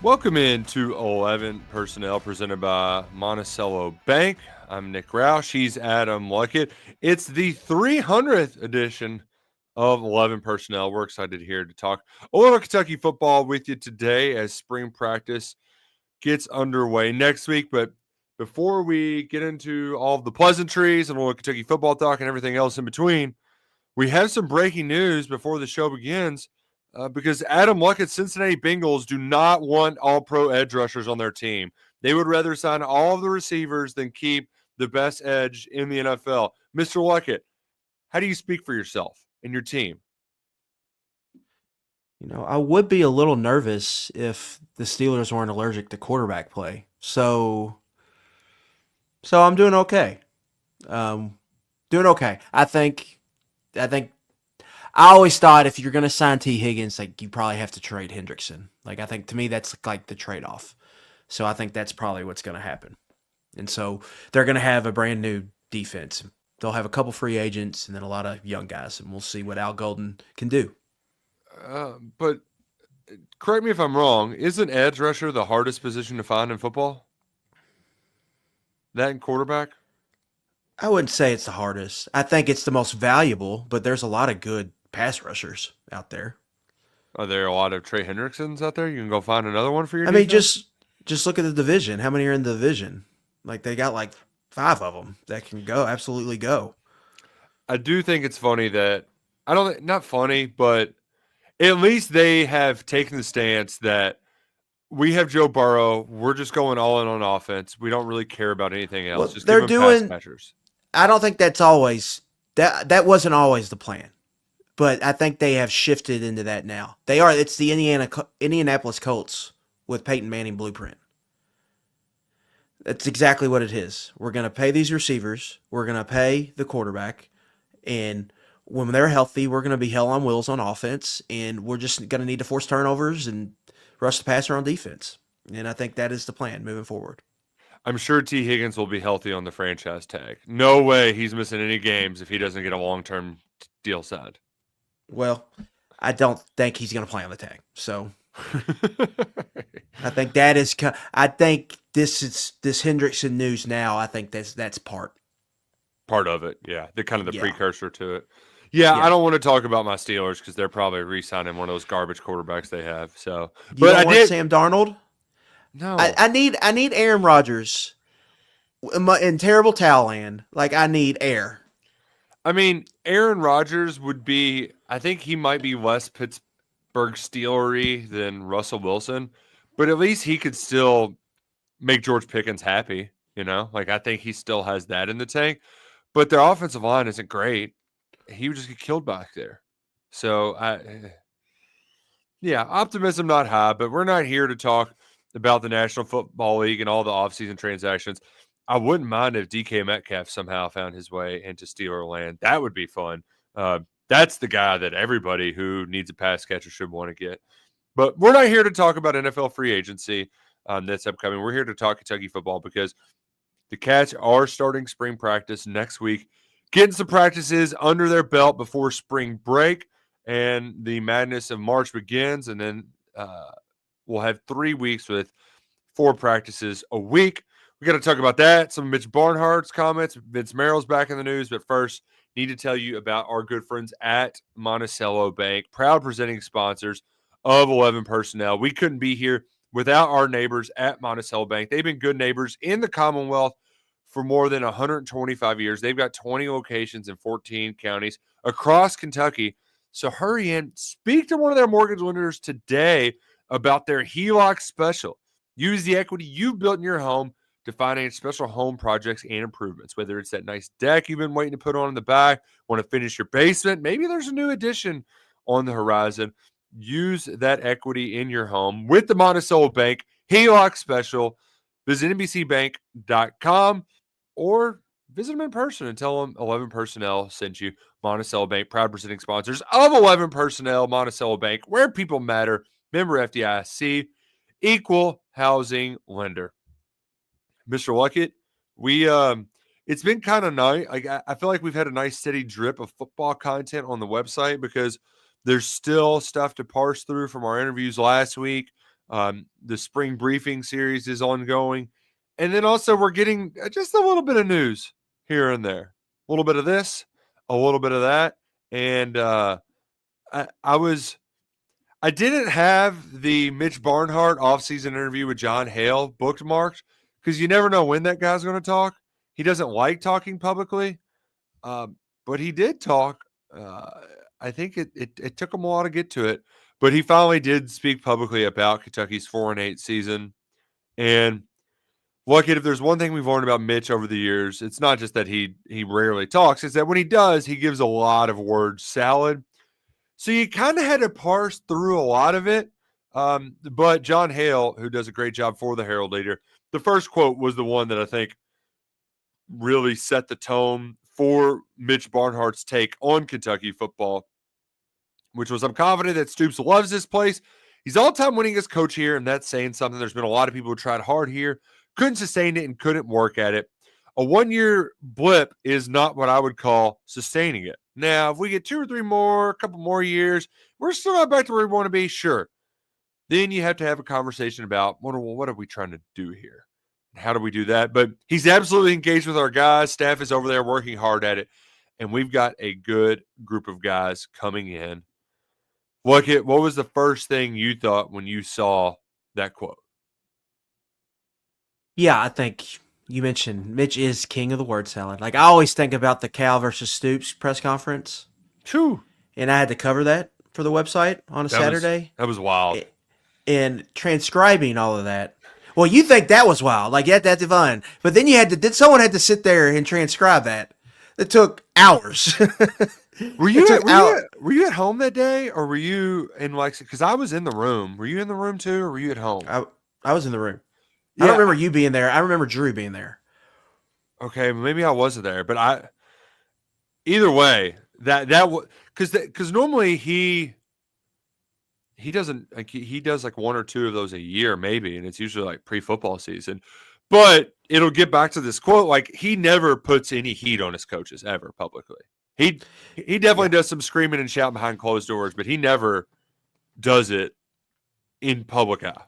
Welcome into 11 Personnel presented by Monticello Bank. I'm Nick Roush. He's Adam Luckett. It's the 300th edition of 11 Personnel. We're excited here to talk a little Kentucky football with you today as spring practice gets underway next week. But before we get into all of the pleasantries and a little Kentucky football talk and everything else in between, we have some breaking news before the show begins. Because Adam Luckett's Cincinnati Bengals do not want all-pro edge rushers on their team. They would rather sign all of the receivers than keep the best edge in the NFL. Mr. Luckett, how do you speak for yourself and your team? I would be a little nervous if the Steelers weren't allergic to quarterback play. So I'm doing okay. Um, doing okay. I think I always thought if you're gonna sign T Higgins, like you probably have to trade Hendrickson. Like I think to me that's like the trade off. So I think that's probably what's gonna happen. And so they're gonna have a brand new defense. They'll have a couple free agents and then a lot of young guys, and we'll see what Al Golden can do. But correct me if I'm wrong. Isn't edge rusher the hardest position to find in football? That and quarterback? I wouldn't say it's the hardest. I think it's the most valuable, but there's a lot of good pass rushers out there. Are there a lot of Trey Hendricksons out there? You can go find another one for your I mean, defense? just look at the division. How many are in the division? Like they got like five of them that can go absolutely go. I do think it's funny that I don't not funny, but at least they have taken the stance that we have Joe Burrow. We're just going all in on offense. We don't really care about anything else. Well, Just give they're him pass doing. catchers. I don't think that's always that wasn't always the plan, but I think they have shifted into that now. They are. It's the Indianapolis Colts with Peyton Manning blueprint. That's exactly what it is. We're going to pay these receivers. We're going to pay the quarterback. And when they're healthy, we're going to be hell on wheels on offense. And we're just going to need to force turnovers and rush the passer on defense. And I think that is the plan moving forward. I'm sure T. Higgins will be healthy on the franchise tag. No way he's missing any games if he doesn't get a long-term deal signed. Well, I don't think he's going to play on the tag. So I think that is. I think this Hendrickson news now. I think that's part. Part of it, yeah. The kind of the Yeah, precursor to it. Yeah, I yeah. don't want to talk about my Steelers because they're probably re-signing one of those garbage quarterbacks they have. So, You but I don't want did Sam Darnold. I, no. I need I need Aaron Rodgers in terrible Talland. Like I need air. I mean, Aaron Rodgers would be. I think he might be less Pittsburgh Steelery than Russell Wilson, but at least he could still make George Pickens happy. Like I think he still has that in the tank. But their offensive line isn't great. He would just get killed back there. So yeah, optimism not high, but we're not here to talk about the National Football League and all the offseason transactions. I wouldn't mind if DK Metcalf somehow found his way into Steeler land. That would be fun. That's the guy that everybody who needs a pass catcher should want to get. But we're not here to talk about NFL free agency that's upcoming. We're here to talk Kentucky football because the Cats are starting spring practice next week, getting some practices under their belt before spring break, and the madness of March begins. And then we'll have 3 weeks with 4 practices a week. We got to talk about that. Some of Mitch Barnhart's comments. Vince Marrow's back in the news. But first, need to tell you about our good friends at Monticello Bank, proud presenting sponsors of 11 Personnel. We couldn't be here without our neighbors at Monticello Bank. They've been good neighbors in the Commonwealth for more than 125 years. They've got 20 locations in 14 counties across Kentucky. So hurry in, speak to one of their mortgage lenders today about their HELOC special. Use the equity you've built in your home to finance special home projects and improvements, whether it's that nice deck you've been waiting to put on in the back, want to finish your basement, maybe there's a new addition on the horizon. Use that equity in your home with the Monticello Bank HELOC special. Visit NBCBank.com or visit them in person and tell them 11 Personnel sent you. Monticello Bank, proud presenting sponsors of 11 Personnel, Monticello Bank, where people matter. Member FDIC, equal housing lender. Mr. Luckett, we it's been kind of nice. Like I feel like we've had a nice steady drip of football content on the website because there's still stuff to parse through from our interviews last week. The spring briefing series is ongoing. And then also we're getting just a little bit of news here and there. A little bit of this, a little bit of that. And I didn't have the Mitch Barnhart offseason interview with John Hale bookmarked because you never know when that guy's going to talk. He doesn't like talking publicly, but he did talk. I think it took him a while to get to it, but he finally did speak publicly about Kentucky's 4-8 season. And look, if there's one thing we've learned about Mitch over the years, it's not just that he rarely talks; it's that when he does, he gives a lot of word salad. So you kind of had to parse through a lot of it. But John Hale, who does a great job for the Herald Leader, the first quote was the one that I think really set the tone for Mitch Barnhart's take on Kentucky football, which was, I'm confident that Stoops loves this place. He's all-time winningest coach here, and that's saying something. There's been a lot of people who tried hard here, couldn't sustain it, and couldn't work at it. A one-year blip is not what I would call sustaining it. Now, if we get 2 or 3 more, a couple more years, we're still not back to where we want to be, sure. Then you have to have a conversation about, what are we trying to do here? How do we do that? But he's absolutely engaged with our guys. Staff is over there working hard at it. And we've got a good group of guys coming in. What was the first thing you thought when you saw that quote? Yeah, I think you mentioned Mitch is king of the word salad. Like, I always think about the Cal versus Stoops press conference. True. And I had to cover that for the website on a Saturday. That was wild. And transcribing all of that. Well, you think that was wild. Like, that's fun. But then someone had to sit there and transcribe that. It took hours. Were you at home that day, or were you in because I was in the room. Were you in the room too, or were you at home? I was in the room. Yeah. I don't remember you being there. I remember Drew being there. Okay, maybe I wasn't there, but either way, because normally he doesn't he does like 1 or 2 of those a year maybe, and it's usually like pre-football season. But it'll get back to this quote, like he never puts any heat on his coaches ever publicly. He definitely does some screaming and shouting behind closed doors, but he never does it in public eye.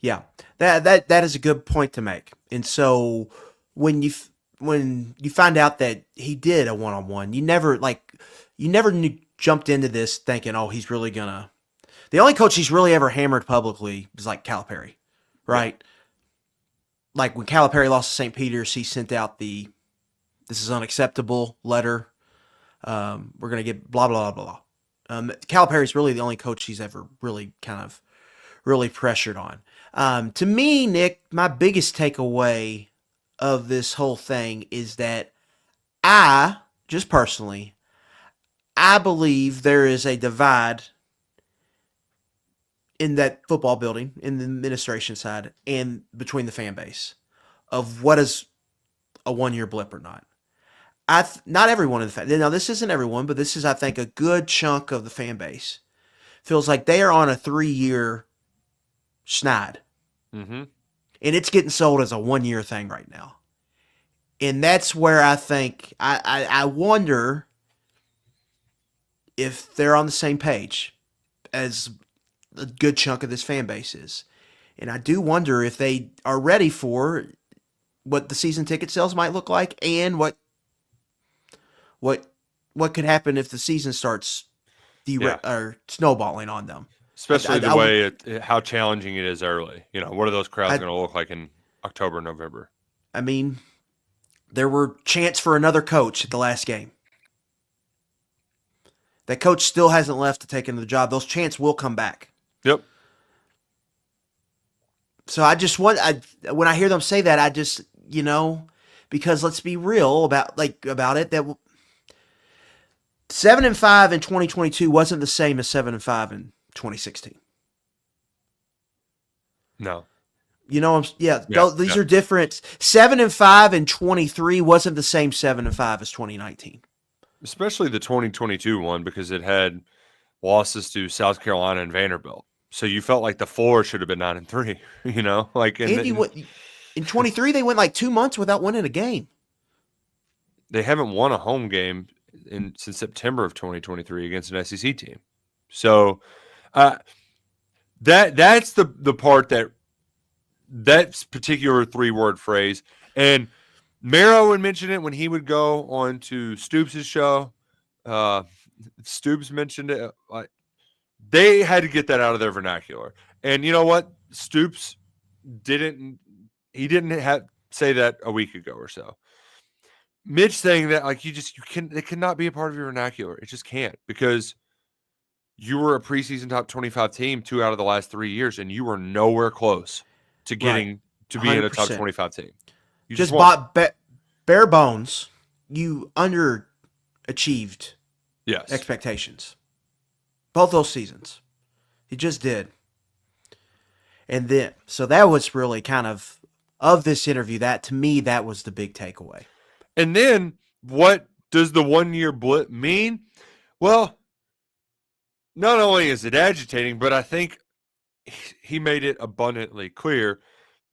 Yeah, that is a good point to make. And so when you find out that he did a one-on-one, you never jumped into this thinking, oh, he's really gonna. The only coach he's really ever hammered publicly is like Calipari, right? Yeah. Like when Calipari lost to St. Peter's, he sent out the "This is unacceptable" letter. We're gonna get blah blah blah blah. Calipari's really the only coach he's ever really kind of really pressured on. To me, Nick, my biggest takeaway of this whole thing is that just personally, I believe there is a divide in that football building, in the administration side, and between the fan base of what is a one-year blip or not. Not everyone in the fan. Now, this isn't everyone, but this is, I think, a good chunk of the fan base feels like they are on a 3-year schneid. Mm-hmm. And it's getting sold as a 1-year thing right now. And that's where I think, I wonder if they're on the same page as a good chunk of this fan base is. And I do wonder if they are ready for what the season ticket sales might look like and what could happen if the season starts or snowballing on them. Especially how challenging it is early. What are those crowds going to look like in October, November? I mean, there were chants for another coach at the last game. That coach still hasn't left to take into the job. Those chants will come back. Yep. So I just when I hear them say that, I just, because let's be real about it, that 7-5 in 2022 wasn't the same as 7-5 in 2016. No. These are different. 7-5 in 23 wasn't the same 7-5 as 2019. Especially the 2022 one, because it had losses to South Carolina and Vanderbilt. So you felt like the floor should have been 9-3, in 23, they went like 2 months without winning a game. They haven't won a home game since September of 2023 against an SEC team. So That's the part that particular 3-word phrase. And Marrow would mention it when he would go on to Stoops' show. Stoops mentioned it. They had to get that out of their vernacular. And you know what? Stoops didn't say that a week ago or so. Mitch saying that, like, it cannot be a part of your vernacular. It just can't, because you were a preseason top 25 team 2 out of the last 3 years, and you were nowhere close to getting to being a top 25 team. You just bought bare bones. You underachieved expectations. Both those seasons. He just did. And then, so that was really kind of this interview, that to me, that was the big takeaway. And then, what does the 1-year blip mean? Well, not only is it agitating, but I think he made it abundantly clear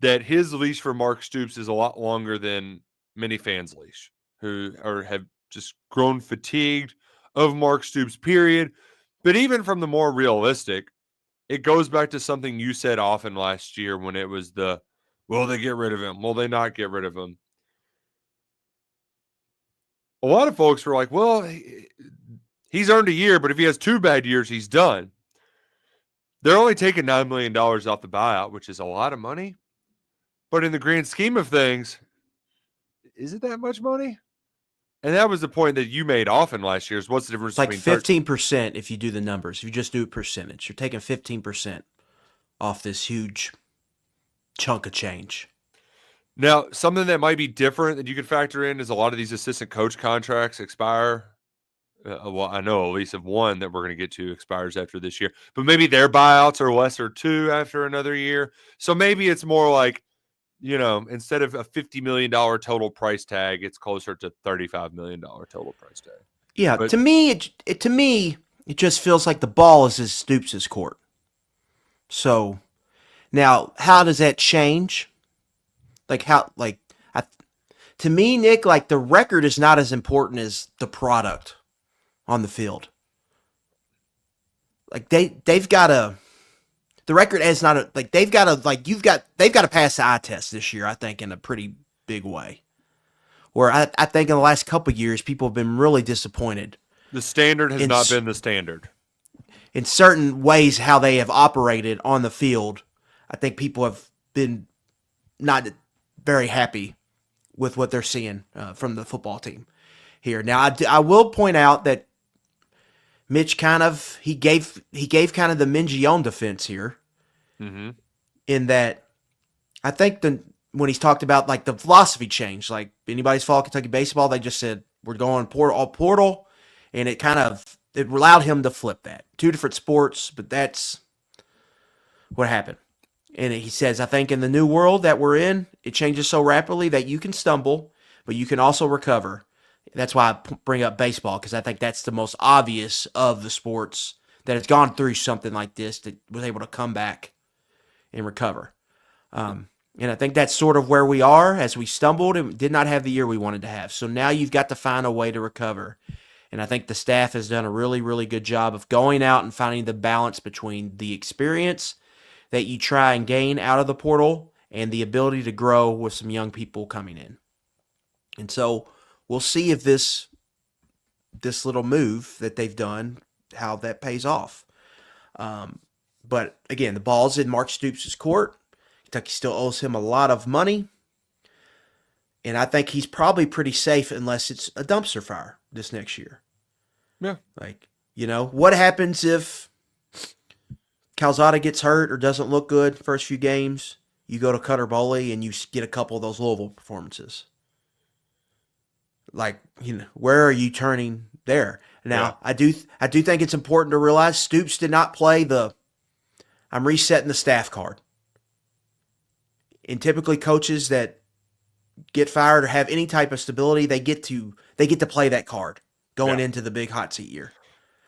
that his leash for Mark Stoops is a lot longer than many fans' leash, who have just grown fatigued of Mark Stoops, period. But even from the more realistic, it goes back to something you said often last year when it was will they get rid of him? Will they not get rid of him? A lot of folks were like, well, he's earned a year, but if he has 2 bad years, he's done. They're only taking $9 million off the buyout, which is a lot of money. But in the grand scheme of things, is it that much money? And that was the point that you made often last year. Is what's the difference? It's like 15% if you do the numbers. If you just do a percentage, you're taking 15% off this huge chunk of change. Now, something that might be different that you could factor in is a lot of these assistant coach contracts expire. Well, I know at least of one that we're going to get to expires after this year. But maybe their buyouts are lesser too after another year. So maybe it's more like, instead of a $50 million total price tag, it's closer to $35 million total price tag. Yeah, but to me, it just feels like the ball is in Stoops' court. So now, how does that change? To me, Nick, like, the record is not as important as the product on the field. Like they've got to. The record is not they've got to pass the eye test this year, I think, in a pretty big way. Where I think in the last couple of years, people have been really disappointed. The standard has not been the standard. In certain ways, how they have operated on the field, I think people have been not very happy with what they're seeing from the football team here. Now, I will point out that Mitch he gave kind of the Mingione defense here. Mm-hmm. In that, I think when he's talked about like the philosophy change, like anybody's fault Kentucky baseball, they just said we're going portal, and it allowed him to flip that. 2 different sports, but that's what happened. And he says, I think in the new world that we're in, it changes so rapidly that you can stumble, but you can also recover. That's why I bring up baseball, because I think that's the most obvious of the sports that has gone through something like this, that was able to come back and recover. And I think that's sort of where we are as we stumbled and did not have the year we wanted to have. So now you've got to find a way to recover. And I think the staff has done a really, really good job of going out and finding the balance between the experience that you try and gain out of the portal and the ability to grow with some young people coming in. And so we'll see if this little move that they've done, how that pays off. But again, the ball's in Mark Stoops' court. Kentucky still owes him a lot of money. And I think he's probably pretty safe unless it's a dumpster fire this next year. Yeah. What happens if Calzada gets hurt or doesn't look good first few games? You go to Cutter Boley and you get a couple of those Louisville performances. Where are you turning there? Now, yeah. I do think it's important to realize Stoops did not play I'm resetting the staff card. And typically coaches that get fired or have any type of stability, they get to play that card going into the big hot seat year.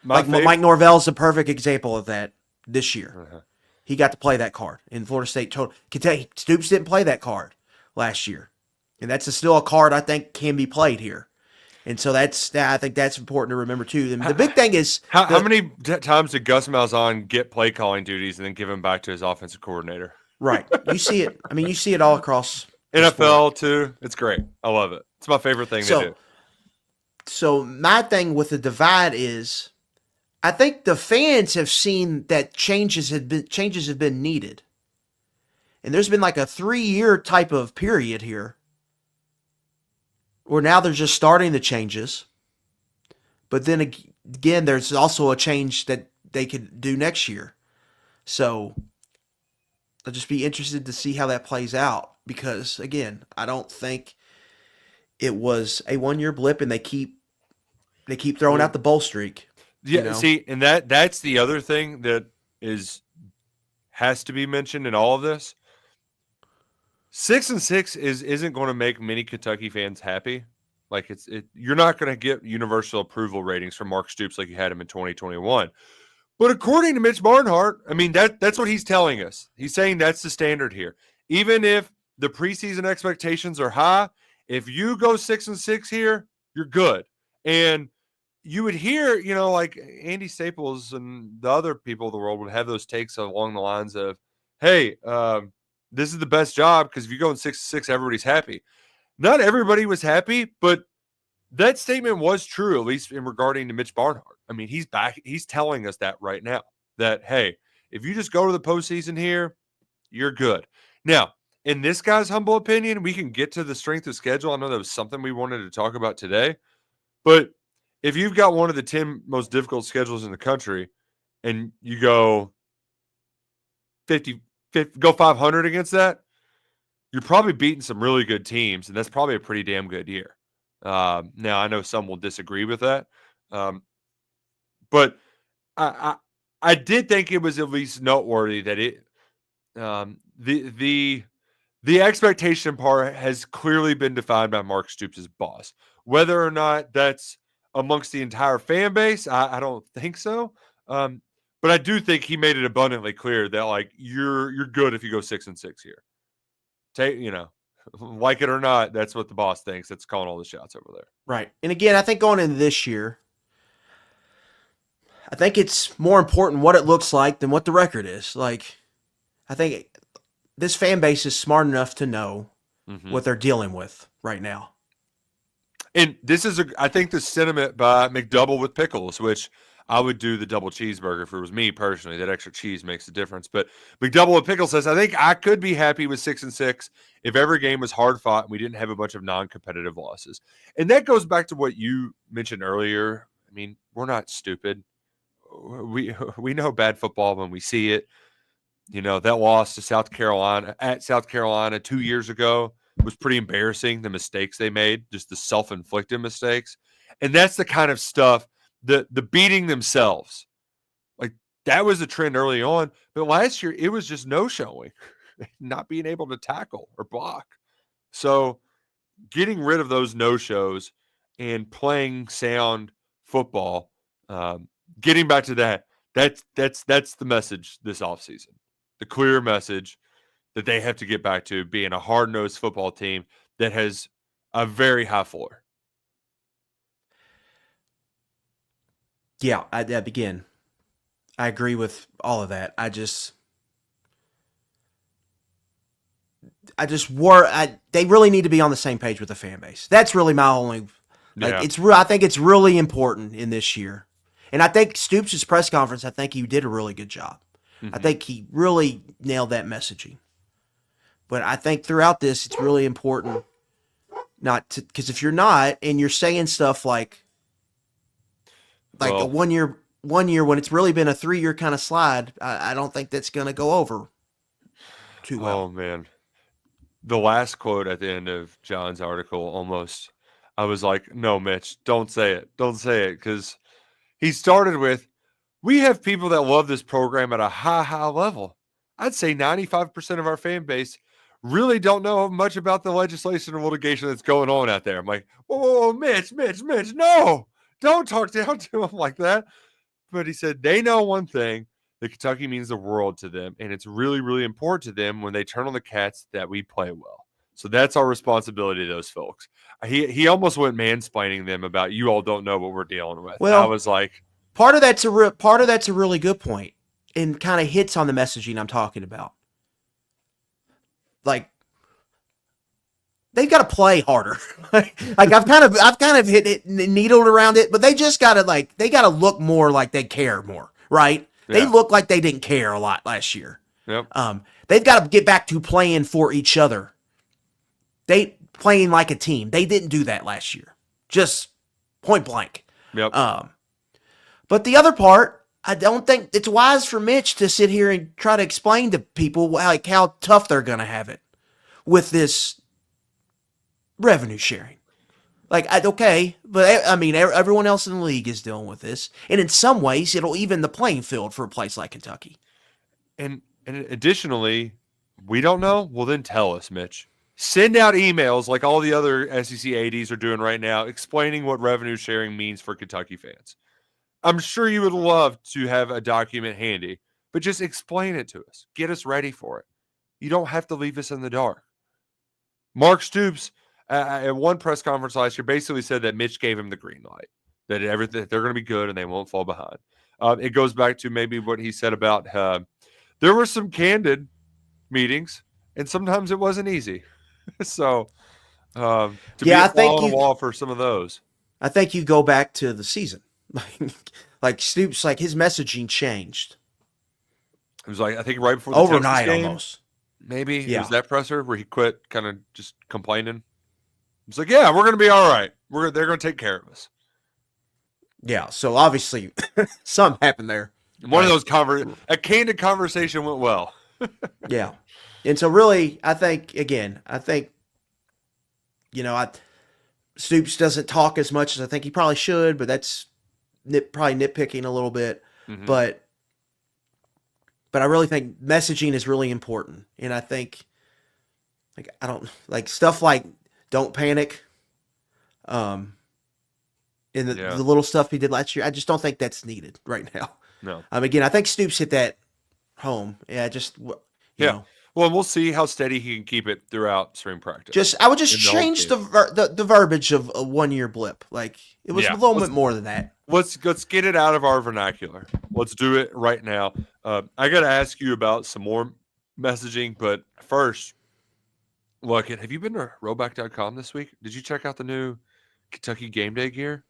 Mike Norvell is a perfect example of that this year. Uh-huh. He got to play that card in Florida State. Kentucky Stoops didn't play that card last year. And that's still a card I think can be played here. And so I think that's important to remember too. And the big thing is How many times did Gus Malzahn get play calling duties and then give him back to his offensive coordinator? right. You see it. I mean, you see it all across the sport. NFL too. It's great. I love it. It's my favorite thing to do. So my thing with the divide is, I think the fans have seen that changes have been needed, and there's been like a 3-year type of period here, where now they're just starting the changes. But then again, there's also a change that they could do next year. So I'll just be interested to see how that plays out, because again, I don't think it was a 1-year blip, and they keep throwing out the bowl streak. Yeah, see, and that's the other thing that has to be mentioned in all of this. 6-6 isn't going to make many Kentucky fans happy. Like you're not going to get universal approval ratings from Mark Stoops like you had him in 2021. But according to Mitch Barnhart, I mean that's what he's telling us. He's saying that's the standard here. Even if the preseason expectations are high, if you go 6-6 here, you're good. And you would hear, like Andy Staples and the other people of the world would have those takes along the lines of, hey, this is the best job because if you go in 6-6, everybody's happy. Not everybody was happy, but that statement was true, at least in regarding to Mitch Barnhart. I mean, he's back. He's telling us that right now, that, hey, if you just go to the postseason here, you're good. Now, in this guy's humble opinion, we can get to the strength of schedule. I know that was something we wanted to talk about today, but if you've got one of the 10 most difficult schedules in the country and you go 500 against that, you're probably beating some really good teams, and that's probably a pretty damn good year. Now, I know some will disagree with that, but I did think it was at least noteworthy that the expectation part has clearly been defined by Mark Stoops' boss. Whether or not that's amongst the entire fan base, I don't think so. But I do think he made it abundantly clear that like you're good if you go 6-6 here. Like it or not, that's what the boss thinks. That's calling all the shots over there. Right. And again, I think going into this year, I think it's more important what it looks like than what the record is. Like, I think this fan base is smart enough to know what they're dealing with right now. And this is, I think, the sentiment by McDouble with pickles, which I would do the double cheeseburger if it was me personally. That extra cheese makes a difference. But McDouble with pickles says, I think I could be happy with 6-6 if every game was hard fought and we didn't have a bunch of non-competitive losses. And that goes back to what you mentioned earlier. I mean, we're not stupid. We know bad football when we see it. That loss to South Carolina 2 years ago was pretty embarrassing. The mistakes they made, just the self-inflicted mistakes. And that's the kind of stuff, the beating themselves. Like that was a trend early on. But last year, it was just no showing, not being able to tackle or block. So getting rid of those no-shows and playing sound football, getting back to that's the message this offseason. The clear message that they have to get back to being a hard-nosed football team that has a very high floor. Yeah, I agree with all of that. They really need to be on the same page with the fan base. That's really my only. I think it's really important in this year, and I think Stoops' press conference. I think he did a really good job. I think he really nailed that messaging. But I think throughout this, it's really important because if you're not and you're saying stuff like a 1 year when it's really been a 3-year kind of slide, I don't think that's going to go over too well. Oh man, the last quote at the end of John's article I was like, no, Mitch, don't say it, because he started with, we have people that love this program at a high level. I'd say 95% of our fan base really don't know much about the legislation or litigation that's going on out there. I'm like, whoa, Mitch, no, don't talk down to him like that. But he said they know one thing, that Kentucky means the world to them, and it's really, really important to them when they turn on the Cats that we play well. So that's our responsibility to those folks. He almost went mansplaining them about you all don't know what we're dealing with. I Well, was like, part of that's a really good point, and kind of hits on the messaging I'm talking about. Like they've got to play harder. Like I've kind of hit it, needled around it, but they just got to they got to look more like they care more, right? They yeah, look like they didn't care a lot last year. yep, They've got to get back to playing for each other. They playing like a team. They didn't do that last year. Just point blank. yep. But the other part, I don't think it's wise for Mitch to sit here and try to explain to people like how tough they're going to have it with this revenue sharing. Okay, but I mean, everyone else in the league is dealing with this, and in some ways, it'll even the playing field for a place like Kentucky. And additionally, we don't know. Well, then tell us, Mitch. Send out emails like all the other SEC ADs are doing right now, explaining what revenue sharing means for Kentucky fans. I'm sure you would love to have a document handy, but just explain it to us. Get us ready for it. You don't have to leave us in the dark. Mark Stoops, at one press conference last year, basically said that Mitch gave him the green light, that everything they're going to be good and they won't fall behind. It goes back to maybe what he said about there were some candid meetings, and sometimes it wasn't easy. So to be a fly on the wall for some of those. I think you go back to the season. Like Stoops, like his messaging changed. It was like I think right before the overnight Texas game, almost. maybe it was that presser where he quit, kind of just complaining. It's like, yeah, we're gonna be all right. They're gonna take care of us. Yeah. So obviously, something happened there. One of those a candid conversation went well. Yeah, and so really, I think Stoops doesn't talk as much as I think he probably should, but that's probably nitpicking a little bit. Mm-hmm. But I really think messaging is really important, and I think I don't like stuff like don't panic. In the little stuff he did last year, I just don't think that's needed right now. No. Again, I think Stoops hit that home. Yeah, you know. Well, we'll see how steady he can keep it throughout spring practice. I would just change the verbiage of a 1 year blip. Like it was a little bit more than that. Let's get it out of our vernacular. Let's do it right now. I got to ask you about some more messaging, but first, look, have you been to rowback.com this week? Did you check out the new Kentucky game day gear?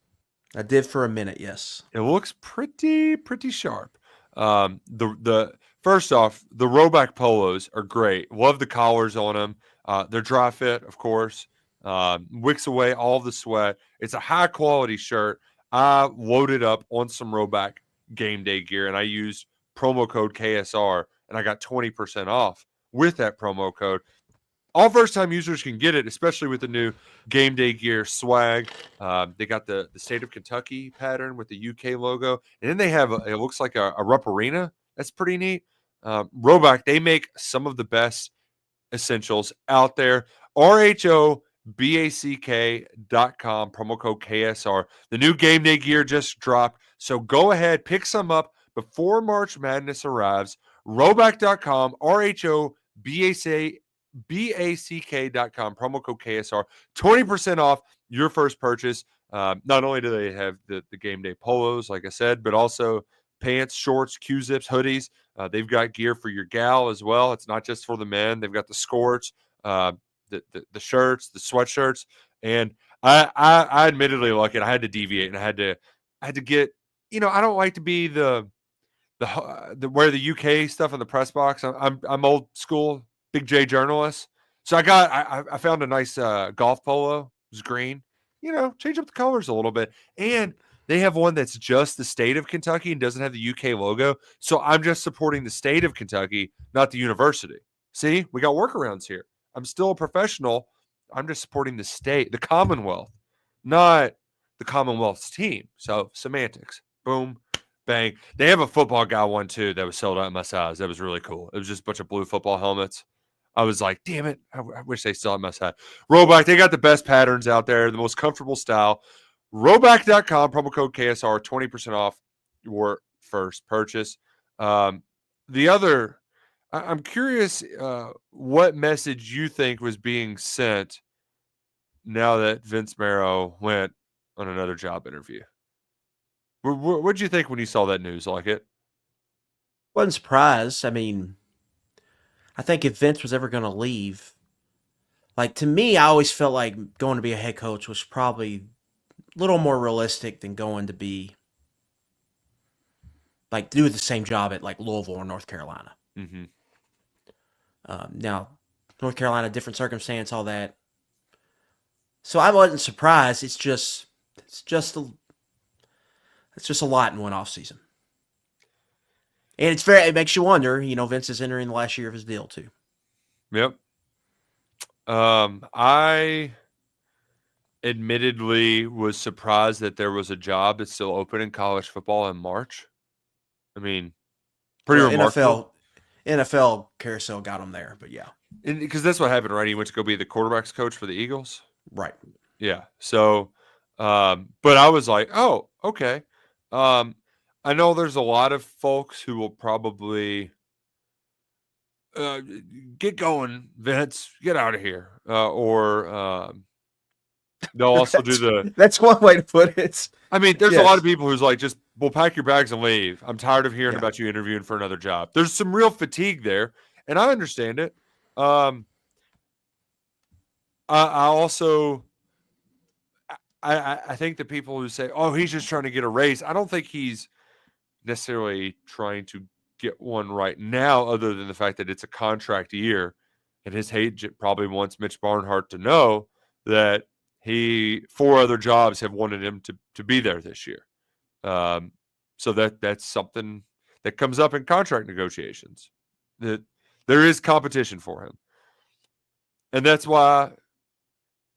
I did for a minute, yes. It looks pretty sharp. The first off, the rowback polos are great. Love the collars on them. They're dry fit, of course. Wicks away all the sweat. It's a high quality shirt. I loaded up on some rowback game day gear, and I used promo code KSR, and I got 20% off with that promo code. All first-time users can get it, especially with the new game day gear swag. They got the state of Kentucky pattern with the UK logo. And then they have, it looks like a Rupp-Arena. That's pretty neat. Rowback, they make some of the best essentials out there. RHOBACK.com, promo code KSR. The new game day gear just dropped. So go ahead, pick some up before March Madness arrives. Rowback.com, RHOBACK.com, promo code KSR, 20% off your first purchase. Not only do they have the game day polos, like I said, but also pants, shorts, Q-zips, hoodies. They've got gear for your gal as well. It's not just for the men. They've got the skirts, the shirts, the sweatshirts. And I admittedly like it. I had to deviate, and I had to get, I don't like to be the wear the UK stuff in the press box. I'm old school. Big J journalist. So I found a nice golf polo. It was green. Change up the colors a little bit. And they have one that's just the state of Kentucky and doesn't have the UK logo. So I'm just supporting the state of Kentucky, not the university. See, we got workarounds here. I'm still a professional. I'm just supporting the state, the Commonwealth, not the Commonwealth's team. So semantics. Boom. Bang. They have a football guy one too that was sold out in my size. That was really cool. It was just a bunch of blue football helmets. I was like, damn it. I wish they still had my side. Rowback, they got the best patterns out there, the most comfortable style. Rowback.com, promo code KSR, 20% off your first purchase. The other I'm curious what message you think was being sent now that Vince Marrow went on another job interview. What did you think when you saw that news? Like it? Wasn't surprised. I mean, I think if Vince was ever going to leave, like to me, I always felt like going to be a head coach was probably a little more realistic than going to be like do the same job at like Louisville or North Carolina. Mm-hmm. Now, North Carolina, different circumstance, all that. So I wasn't surprised. It's just a lot in one off season, and it makes you wonder. You know, Vince is entering the last year of his deal too. Yep. I admittedly was surprised that there was a job that's still open in college football in March. I mean, pretty remarkable. NFL carousel got him there, but yeah, Because that's what happened, right? He went to go be the quarterbacks coach for the Eagles. right. Yeah. So, but I was like, oh, okay. I know there's a lot of folks who will probably get going, Vince, get out of here. Or they'll also do the. That's one way to put it. I mean, there's a lot of people who's like, just, well, pack your bags and leave. I'm tired of hearing about you interviewing for another job. There's some real fatigue there, and I understand it. I also. I think the people who say, oh, he's just trying to get a raise, I don't think he's necessarily trying to get one right now, other than the fact that it's a contract year. And his agent probably wants Mitch Barnhart to know that 4 other jobs have wanted him to be there this year. So that's something that comes up in contract negotiations, that there is competition for him. And that's why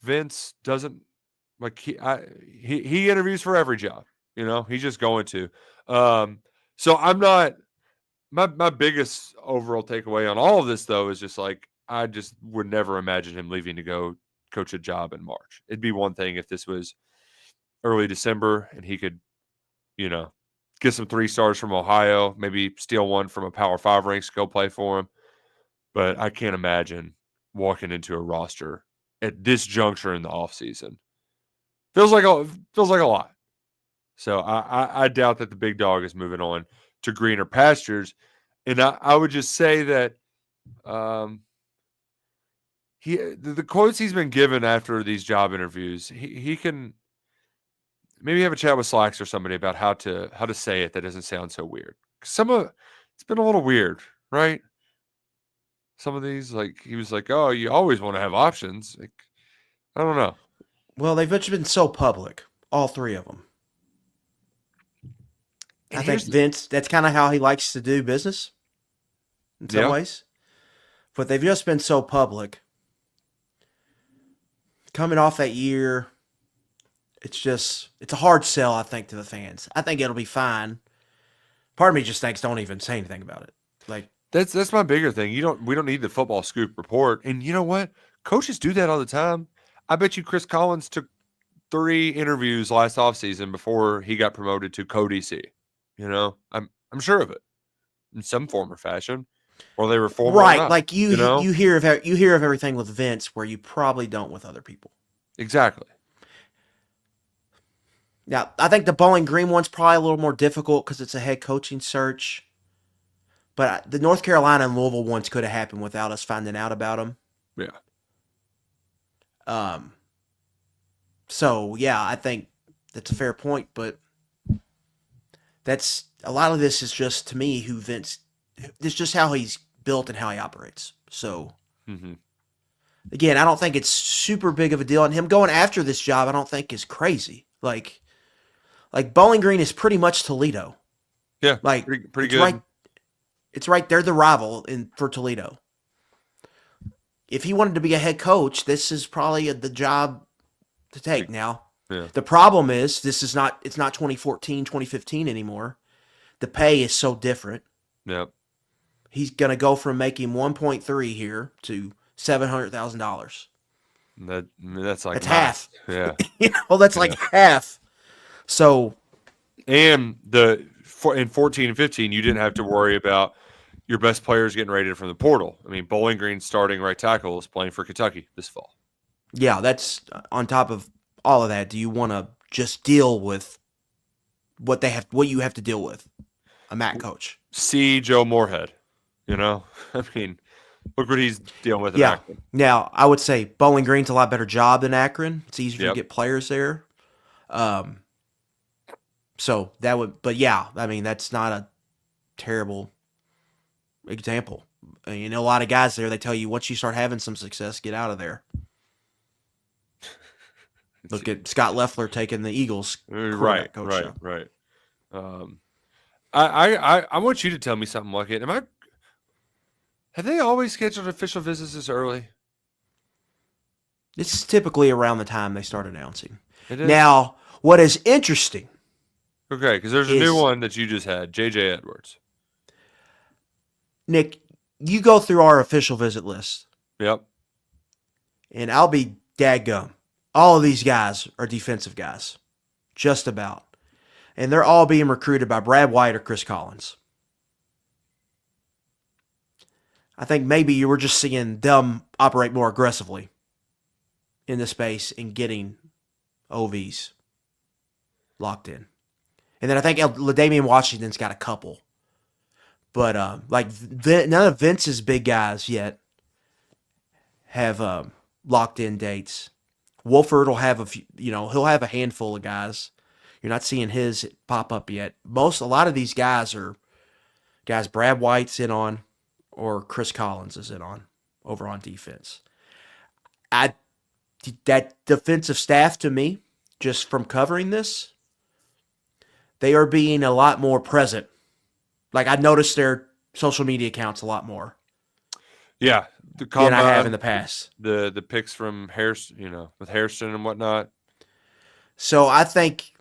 Vince doesn't, like he interviews for every job, you know, he's just going to. So I'm not, my biggest overall takeaway on all of this though is just like, I just would never imagine him leaving to go coach a job in March. It'd be one thing if this was early December and he could, you know, get some 3 stars from Ohio, maybe steal one from a Power 5 ranks, go play for him. But I can't imagine walking into a roster at this juncture in the offseason. Feels like a lot. So I doubt that the big dog is moving on to greener pastures. And I would just say that the quotes he's been given after these job interviews, he can maybe have a chat with Slacks or somebody about how to say it that doesn't sound so weird. It's been a little weird, right? Some of these, like he was like, oh, you always want to have options. Like, I don't know. Well, they've just been so public, all 3 of them. And I think Vince, that's kind of how he likes to do business in some ways. But they've just been so public. Coming off that year, it's a hard sell, I think, to the fans. I think it'll be fine. Part of me just thinks don't even say anything about it. Like that's my bigger thing. We don't need the football scoop report. And you know what? Coaches do that all the time. I bet you Chris Collins took 3 interviews last offseason before he got promoted to co-DC. You know, I'm sure of it in some form or fashion, or they were formal, right? Not, like you hear of everything with Vince where you probably don't with other people. Exactly. Now, I think the Bowling Green one's probably a little more difficult because it's a head coaching search. But the North Carolina and Louisville ones could have happened without us finding out about them. Yeah. So yeah, I think that's a fair point, but that's a lot of this is just to me who Vince. It's just how he's built and how he operates. So again, I don't think it's super big of a deal, and him going after this job, I don't think is crazy. Like Bowling Green is pretty much Toledo. Yeah, like pretty good. Right, it's right. They're the rival for Toledo. If he wanted to be a head coach, this is probably the job to take now. Yeah. The problem is it's not 2014, 2015 anymore. The pay is so different. Yep. He's going to go from making 1.3 here to $700,000. That's like half. Yeah. That's like half. So, and in 14 and 15, you didn't have to worry about your best player is getting rated from the portal. I mean, Bowling Green's starting right tackle is playing for Kentucky this fall. Yeah, that's on top of all of that. Do you want to just deal with what you have to deal with? A MAC coach. See Joe Moorhead. I mean, look what he's dealing with in Yeah. Akron. Now, I would say Bowling Green's a lot better job than Akron. It's easier to Yep. get players there. So that would, but yeah, I mean, that's not a terrible example. You know, a lot of guys there, they tell you once you start having some success, get out of there. Look at Scott Leffler taking the Eagles. Right. Job. I want you to tell me something like it. Have they always scheduled official visits this early? It's typically around the time they start announcing. It is? Now, what is interesting? Okay, because there's a new one that you just had, J.J. Edwards. Nick, you go through our official visit list. Yep. And I'll be dadgum. All of these guys are defensive guys. Just about. And they're all being recruited by Brad White or Chris Collins. I think maybe you were just seeing them operate more aggressively in the space and getting OVs locked in. And then I think LaDainian Washington's got a couple. But none of Vince's big guys yet have locked in dates. Wolford will have a few, he'll have a handful of guys. You're not seeing his pop up yet. A lot of these guys are guys Brad White's in on or Chris Collins is in on over on defense. That defensive staff, to me, just from covering this, they are being a lot more present. Like, I noticed their social media accounts a lot more. Yeah. Than I have in the past. The pics from Hairston, with Hairston and whatnot. So I think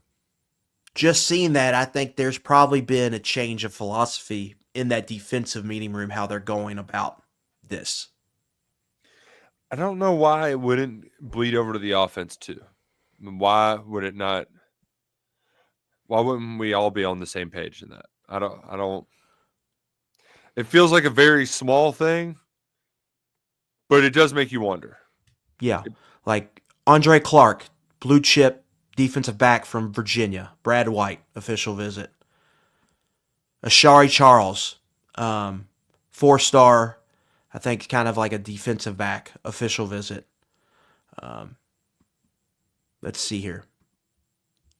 just seeing that, I think there's probably been a change of philosophy in that defensive meeting room, how they're going about this. I don't know why it wouldn't bleed over to the offense too. Why would it not? Why wouldn't we all be on the same page in that? I don't. It feels like a very small thing, but it does make you wonder. Yeah. Like Andre Clark, blue chip defensive back from Virginia. Brad White, official visit. Ashari Charles, 4-star, I think kind of like a defensive back, official visit. Let's see here.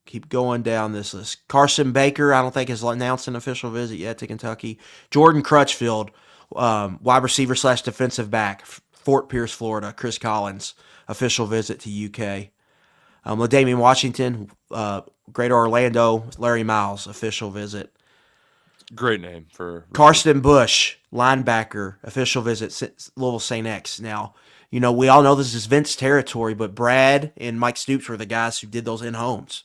Keep going down this list. Carson Baker, I don't think has announced an official visit yet to Kentucky. Jordan Crutchfield, wide receiver / defensive back, Fort Pierce, Florida. Chris Collins, official visit to UK. LaDainian Washington, Greater Orlando. Larry Miles, official visit. Great name for Karsten Bush, linebacker, official visit, Louisville St. X. Now, we all know this is Vince territory, but Brad and Mike Stoops were the guys who did those in-homes.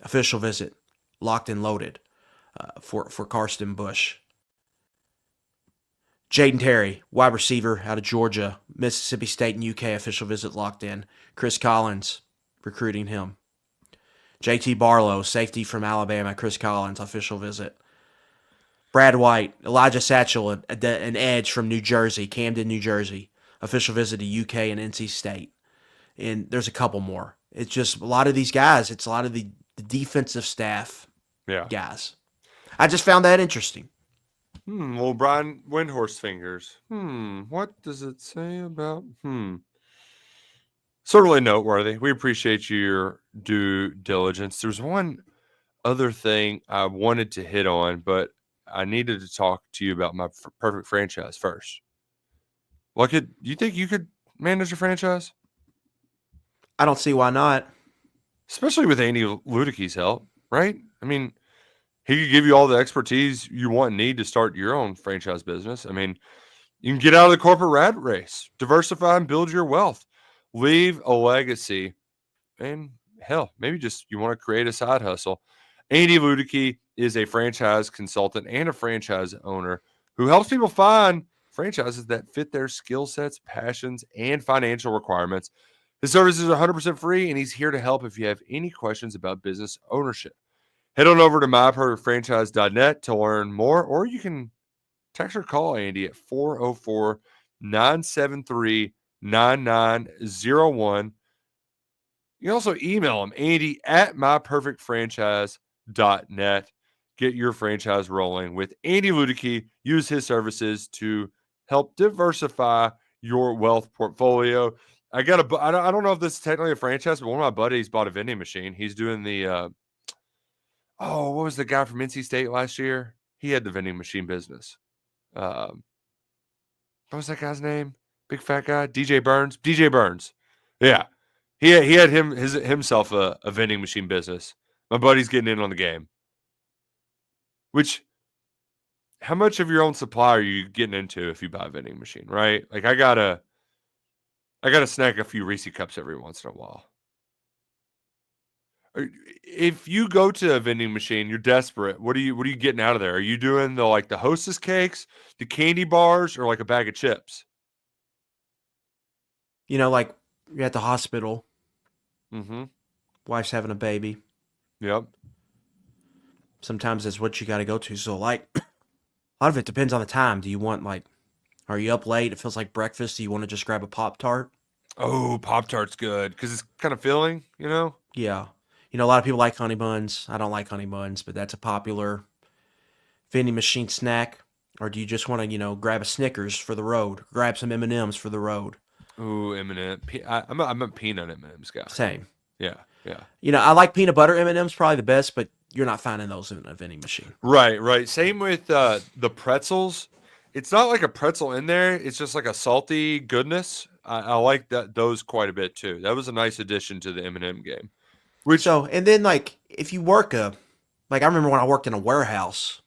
Official visit, locked and loaded for Karsten Bush. Jaden Terry, wide receiver out of Georgia, Mississippi State and UK, official visit locked in. Chris Collins, recruiting him. JT Barlow, safety from Alabama, Chris Collins, official visit. Brad White, Elijah Satchel, an edge from New Jersey, Camden, New Jersey, official visit to UK and NC State. And there's a couple more. It's just a lot of these guys. It's a lot of the defensive staff guys. I just found that interesting. Well, Brian Windhorse fingers. What does it say about? Certainly noteworthy. We appreciate your due diligence. There's one other thing I wanted to hit on, but I needed to talk to you about my perfect franchise first. Do you think you could manage a franchise? I don't see why not. Especially with Andy Ludicke's help, right? I mean, he could give you all the expertise you want and need to start your own franchise business. I mean, you can get out of the corporate rat race, diversify and build your wealth, leave a legacy, and hell, maybe just you want to create a side hustle. Andy Ludicke is a franchise consultant and a franchise owner who helps people find franchises that fit their skill sets, passions, and financial requirements. His service is 100% free, and he's here to help if you have any questions about business ownership. Head on over to myperfectfranchise.net to learn more, or you can text or call Andy at 404-973-9901. You can also email him, Andy at myperfectfranchise.net. Get your franchise rolling with Andy Ludicky. Use his services to help diversify your wealth portfolio. I don't know if this is technically a franchise, but one of my buddies bought a vending machine. He's doing the, what was the guy from NC State last year? He had the vending machine business. What was that guy's name? Big fat guy? DJ Burns? DJ Burns. Yeah. He had himself a vending machine business. My buddy's getting in on the game. How much of your own supply are you getting into if you buy a vending machine, right? Like I gotta snack a few Reese cups every once in a while. If you go to a vending machine, you're desperate. What are you getting out of there? Are you doing the Hostess cakes, the candy bars, or like a bag of chips? Like you're at the hospital. Mm-hmm. Wife's having a baby. Yep. Sometimes that's what you got to go to. So, like, a lot of it depends on the time. Do you want, are you up late? It feels like breakfast. Do you want to just grab a Pop-Tart? Oh, Pop-Tart's good because it's kind of filling, Yeah. A lot of people like honey buns. I don't like honey buns, but that's a popular vending machine snack. Or do you just want to, grab a Snickers for the road? Grab some M&Ms for the road? Ooh, M&M. I'm a peanut M&Ms guy. Same. Yeah, yeah. I like peanut butter M&Ms, probably the best, but you're not finding those in a vending machine. Right. Same with the pretzels. It's not like a pretzel in there. It's just like a salty goodness. I like those quite a bit too. That was a nice addition to the M&M game. And then if you work I remember when I worked in a warehouse,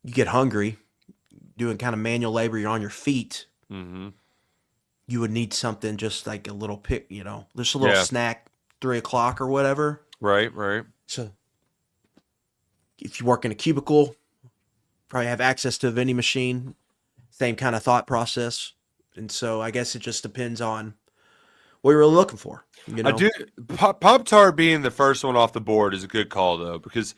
you get hungry, doing kind of manual labor, you're on your feet. Mm-hmm. You would need something just like a little pick, just a little snack, 3 o'clock or whatever. Right. So if you work in a cubicle, probably have access to a vending machine, same kind of thought process. And so I guess it just depends on what you're really looking for. I do. Pop-Tart being the first one off the board is a good call though, because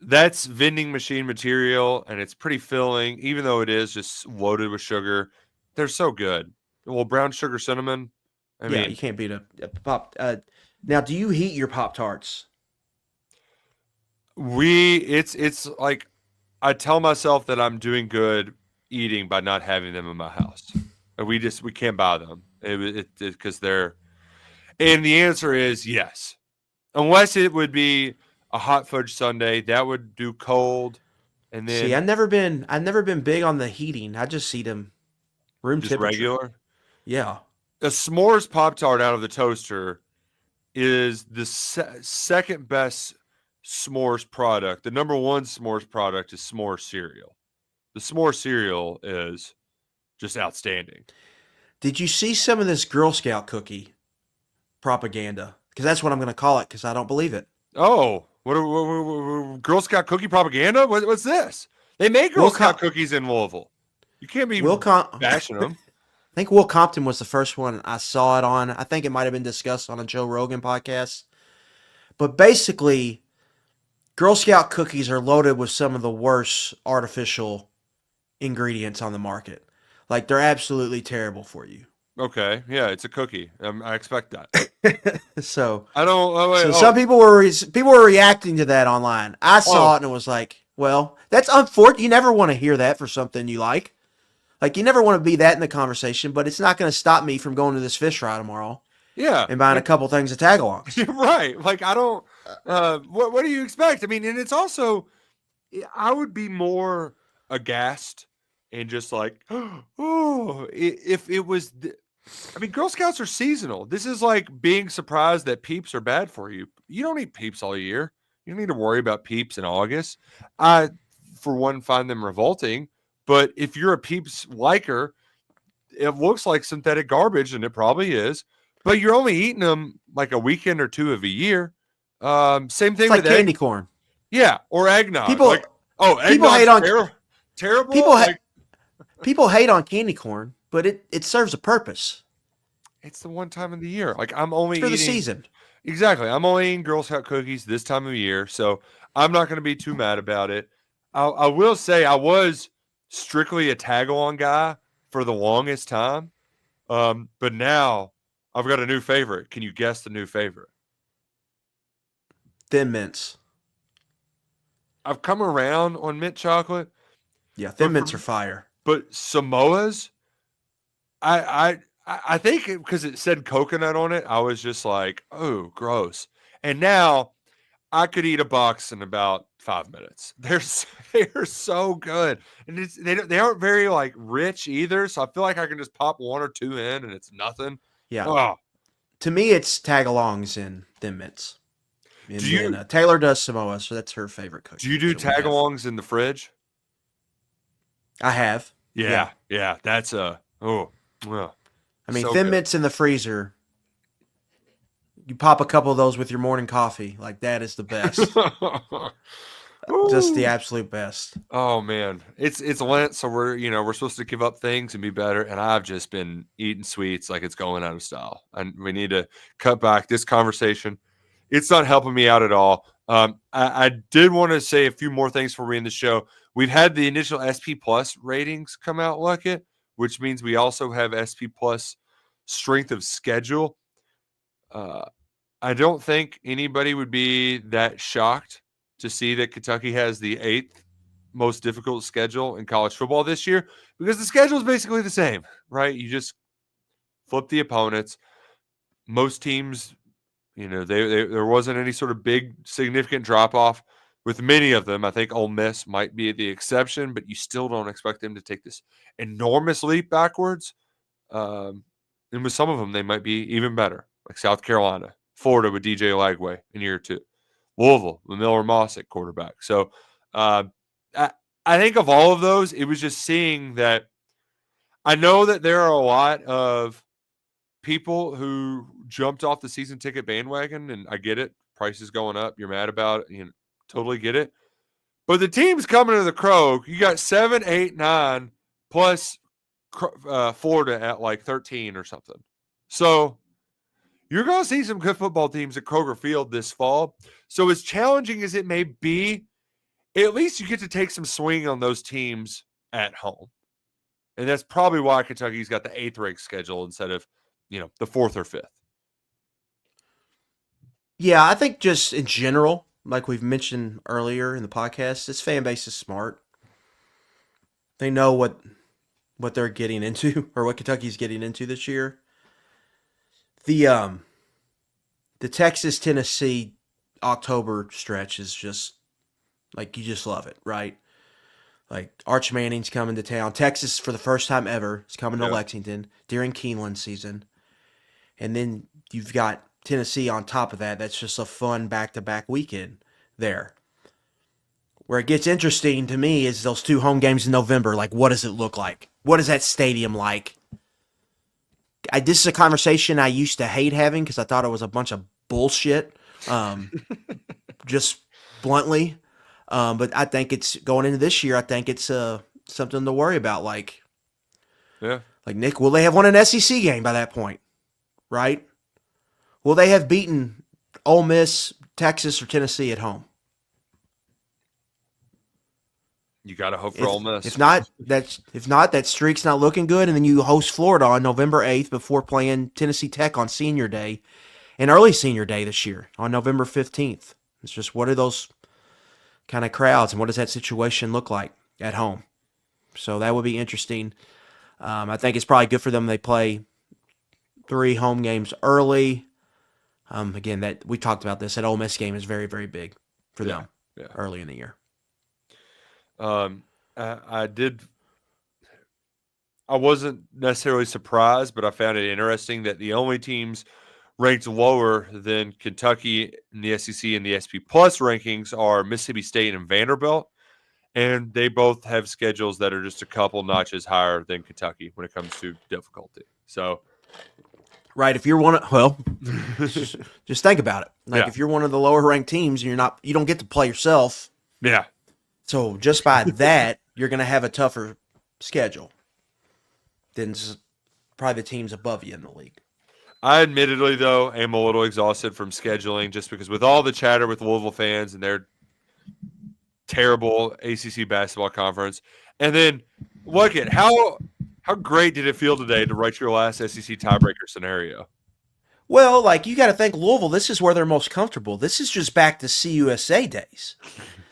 that's vending machine material and it's pretty filling, even though it is just loaded with sugar. They're so good. Well, brown sugar cinnamon. I mean, you can't beat a Pop. Now, do you heat your Pop-Tarts? It's like I tell myself that I'm doing good eating by not having them in my house. And we can't buy them because they're. And the answer is yes, unless it would be a hot fudge sundae that would do cold. And then see, I've never been big on the heating. I just eat them room just temperature. Regular. Yeah. A s'mores Pop-Tart out of the toaster is the second best s'mores product. The number one s'mores product is s'mores cereal. The s'mores cereal is just outstanding. Did you see some of this Girl Scout cookie propaganda? Because that's what I'm going to call it, because I don't believe it. Oh, what Girl Scout cookie propaganda? What's this? They make Girl Scout cookies in Louisville. You can't be bashing them. I think Will Compton was the first one I saw it on. I think it might have been discussed on a Joe Rogan podcast. But basically, Girl Scout cookies are loaded with some of the worst artificial ingredients on the market. Like, they're absolutely terrible for you. Okay, yeah, it's a cookie. I expect that. So I don't. Some people were reacting to that online. I saw it and it was like, well, that's unfortunate. You never want to hear that for something you like. Like, you never want to be that in the conversation, but it's not going to stop me from going to this fish fry tomorrow. Yeah, and buying a couple things of tag-alongs. You're right. Like, I don't. What do you expect? I mean, and it's also, I would be more aghast and just like, oh, if it was. I mean, Girl Scouts are seasonal. This is like being surprised that Peeps are bad for you. You don't eat Peeps all year. You don't need to worry about Peeps in August. I, for one, find them revolting. But if you're a Peeps liker, it looks like synthetic garbage, and it probably is. But you're only eating them like a weekend or two of a year. Same thing it's like with candy corn. Yeah, or eggnog. People hate on terrible. People hate on candy corn, but it serves a purpose. It's the one time of the year. Like, I'm only for the season. Exactly. I'm only eating Girl Scout cookies this time of year, so I'm not going to be too mad about it. I will say I was strictly a tag-along guy for the longest time, but now I've got a new favorite. Can you guess the new favorite? Thin Mints. I've come around on mint chocolate, Yeah, but Thin Mints are fire. but Samoa's, I think because it said coconut on it, I was just like, oh, gross. And now I could eat a box in about 5 minutes. They're so good, and they aren't very like rich either. So I feel like I can just pop one or two in, and it's nothing. Yeah. Oh, To me, it's Tagalongs and Thin Mints. And do then you Taylor does Samoa, so that's her favorite do you cookie do that we have. tagalongs in the fridge? I have. Yeah, yeah. That's well, I mean, so Thin good. Mints in the freezer. You pop a couple of those with your morning coffee. Like, that is the best. Just the Ooh. absolute best. Oh man, it's Lent, so we're supposed to give up things and be better. And I've just been eating sweets like it's going out of style, and we need to cut back this conversation. It's not helping me out at all. I did want to say a few more things before we end the show. We've had the initial SP Plus ratings come out, Luckett, which means we also have SP Plus strength of schedule. Uh, I don't think anybody would be that shocked to see that Kentucky has the eighth most difficult schedule in college football this year because the schedule is basically the same, right? You just flip the opponents. Most teams, there wasn't any sort of big significant drop off with many of them. I think Ole Miss might be the exception, but you still don't expect them to take this enormous leap backwards. And with some of them, they might be even better, like South Carolina, Florida with DJ Lagway in year two, Louisville with Miller Moss at quarterback. So uh, I think of all of those, it was just seeing that. I know that there are a lot of people who jumped off the season ticket bandwagon, and I get it. Price is going up. You're mad about it. Totally get it. But the team's coming to the Crow. You got 7, 8, 9 plus Florida at like 13 or something. So you're going to see some good football teams at Kroger Field this fall. So as challenging as it may be, at least you get to take some swing on those teams at home. And that's probably why Kentucky's got the 8th ranked schedule instead of, the 4th or 5th. Yeah, I think just in general, like we've mentioned earlier in the podcast, this fan base is smart. They know what they're getting into or what Kentucky's getting into this year. The Texas Tennessee October stretch is just like you just love it, right? Like Arch Manning's coming to town. Texas for the first time ever is coming to Lexington during Keeneland season. And then you've got Tennessee on top of that. That's just a fun back-to-back weekend there. Where it gets interesting to me is those two home games in November. Like, what does it look like? What is that stadium like? This is a conversation I used to hate having because I thought it was a bunch of bullshit, just bluntly. But I think it's going into this year. I think it's something to worry about. Like Nick, will they have won an SEC game by that point? Right? Will they have beaten Ole Miss, Texas, or Tennessee at home? You got to hope for Ole Miss. If not, that streak's not looking good. And then you host Florida on November 8th before playing Tennessee Tech on Senior Day and early Senior Day this year on November 15th. It's just what are those kind of crowds and what does that situation look like at home? So that would be interesting. I think it's probably good for them. They play 3 home games early. Again, that we talked about this. That Ole Miss game is very, very big for them early in the year. I wasn't necessarily surprised, but I found it interesting that the only teams ranked lower than Kentucky in the SEC and the SP Plus rankings are Mississippi State and Vanderbilt, and they both have schedules that are just a couple notches higher than Kentucky when it comes to difficulty. So, right, if you're one of just think about it. Like if you're one of the lower ranked teams, and you don't get to play yourself. Yeah. So just by that, you're going to have a tougher schedule than probably the teams above you in the league. I admittedly, though, am a little exhausted from scheduling just because with all the chatter with Louisville fans and their terrible ACC basketball conference. And then look at how great did it feel today to write your last SEC tiebreaker scenario? Well, like you got to think Louisville. This is where they're most comfortable. This is just back to CUSA days.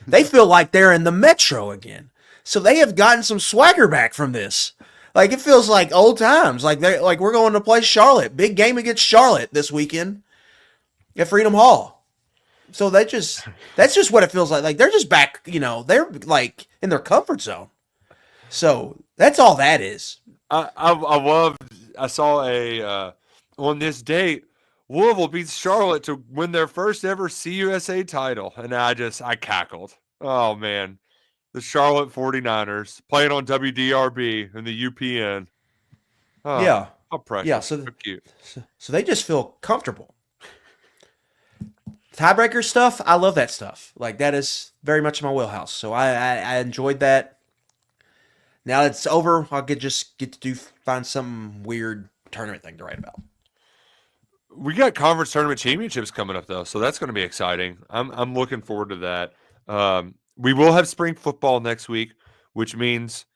They feel like they're in the Metro again. So they have gotten some swagger back from this. Like it feels like old times. Like we're going to play Charlotte. Big game against Charlotte this weekend at Freedom Hall. So that's just what it feels like. Like they're just back, they're like in their comfort zone. So that's all that is. I saw on this date, Louisville beats Charlotte to win their first ever CUSA title. And I cackled. Oh, man. The Charlotte 49ers playing on WDRB and the UPN. Oh, yeah. How precious. Yeah. So cute. So they just feel comfortable. Tiebreaker stuff, I love that stuff. Like that is very much my wheelhouse. So I enjoyed that. Now it's over. I'll get to find some weird tournament thing to write about. We got conference tournament championships coming up though, so that's going to be exciting. I'm looking forward to that. We will have spring football next week, which means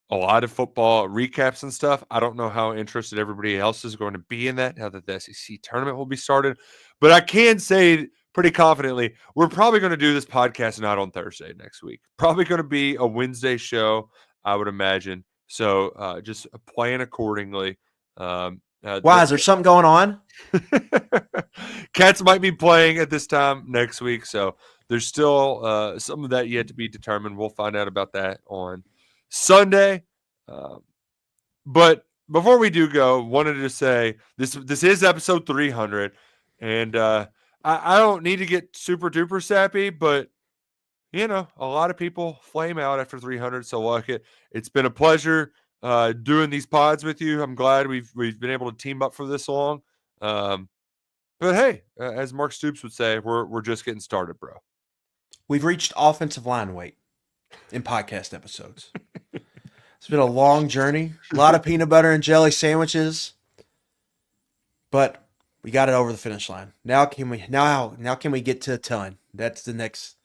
a lot of football recaps and stuff. I don't know how interested everybody else is going to be in that now that the SEC tournament will be started, but I can say pretty confidently we're probably going to do this podcast not on Thursday next week. Probably going to be a Wednesday show, I would imagine. So just plan accordingly. Why? Is there something going on? Cats might be playing at this time next week, so there's still some of that yet to be determined. We'll find out about that on Sunday. But before we do go, wanted to say this is episode 300, and I don't need to get super duper sappy, but a lot of people flame out after 300, so like it's been a pleasure doing these pods with you. I'm glad we've been able to team up for this long. But hey, as Mark Stoops would say, we're just getting started, bro. We've reached offensive line weight in podcast episodes. It's been a long journey, a lot of peanut butter and jelly sandwiches, but we got it over the finish line. Now can we get to a ton? That's the next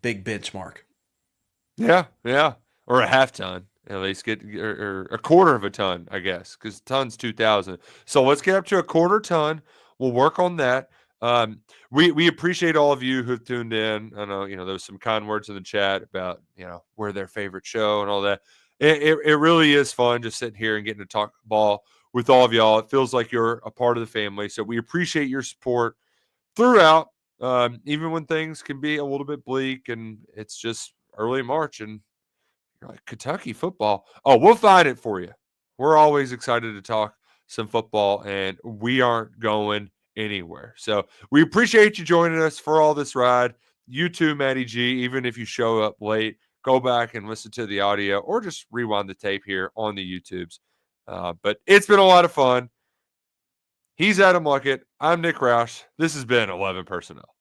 big benchmark. Yeah, or a half ton. At least get or a quarter of a ton, I guess, because ton's 2,000. So let's get up to a quarter ton. We'll work on that. We appreciate all of you who've tuned in. I know there was some kind words in the chat about we're their favorite show and all that. It really is fun just sitting here and getting to talk ball with all of y'all. It feels like you're a part of the family. So we appreciate your support throughout, even when things can be a little bit bleak and it's just early March and you're like, Kentucky football. Oh, we'll find it for you. We're always excited to talk some football, and we aren't going anywhere. So we appreciate you joining us for all this ride. You too, Matty G. Even if you show up late, go back and listen to the audio or just rewind the tape here on the YouTubes. But it's been a lot of fun. He's Adam Luckett. I'm Nick Roush. This has been 11 Personnel.